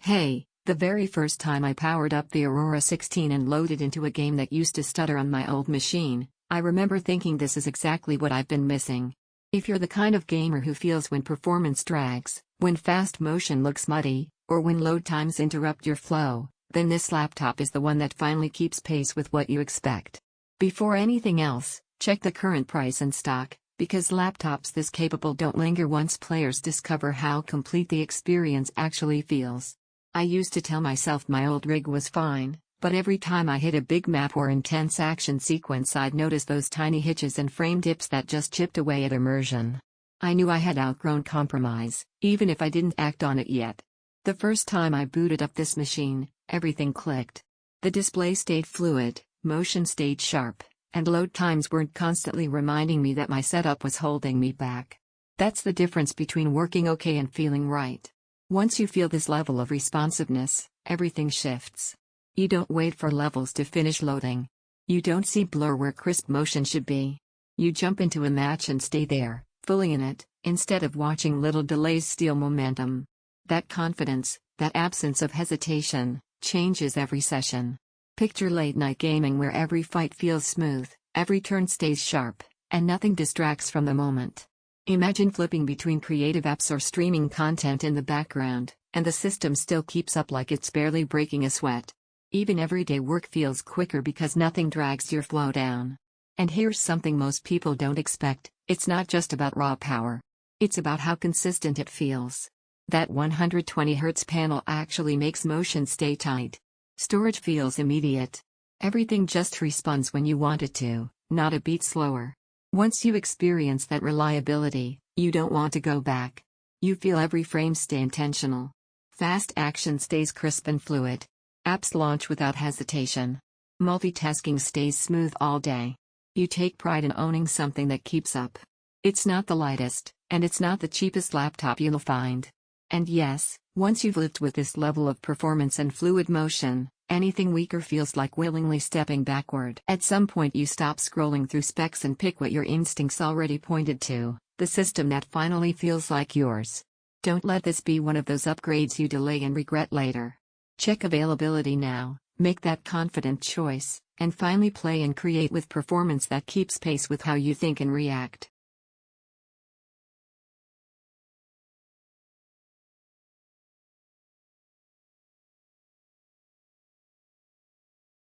Hey, the very first time I powered up the Aurora 16 and loaded into a game that used to stutter on my old machine, I remember thinking this is exactly what I've been missing. If you're the kind of gamer who feels when performance drags, when fast motion looks muddy, or when load times interrupt your flow, then this laptop is the one that finally keeps pace with what you expect. Before anything else, check the current price and stock, because laptops this capable don't linger once players discover how complete the experience actually feels. I used to tell myself my old rig was fine, but every time I hit a big map or intense action sequence I'd notice those tiny hitches and frame dips that just chipped away at immersion. I knew I had outgrown compromise, even if I didn't act on it yet. The first time I booted up this machine, everything clicked. The display stayed fluid, motion stayed sharp, and load times weren't constantly reminding me that my setup was holding me back. That's the difference between working okay and feeling right. Once you feel this level of responsiveness, everything shifts. You don't wait for levels to finish loading. You don't see blur where crisp motion should be. You jump into a match and stay there, fully in it, instead of watching little delays steal momentum. That confidence, that absence of hesitation, changes every session. Picture late-night gaming where every fight feels smooth, every turn stays sharp, and nothing distracts from the moment. Imagine flipping between creative apps or streaming content in the background, and the system still keeps up like it's barely breaking a sweat. Even everyday work feels quicker because nothing drags your flow down. And here's something most people don't expect, it's not just about raw power. It's about how consistent it feels. That 120Hz panel actually makes motion stay tight. Storage feels immediate. Everything just responds when you want it to, not a beat slower. Once you experience that reliability, you don't want to go back. You feel every frame stay intentional. Fast action stays crisp and fluid. Apps launch without hesitation. Multitasking stays smooth all day. You take pride in owning something that keeps up. It's not the lightest, and it's not the cheapest laptop you'll find. And yes, once you've lived with this level of performance and fluid motion, anything weaker feels like willingly stepping backward. At some point you stop scrolling through specs and pick what your instincts already pointed to, the system that finally feels like yours. Don't let this be one of those upgrades you delay and regret later. Check availability now, make that confident choice, and finally play and create with performance that keeps pace with how you think and react.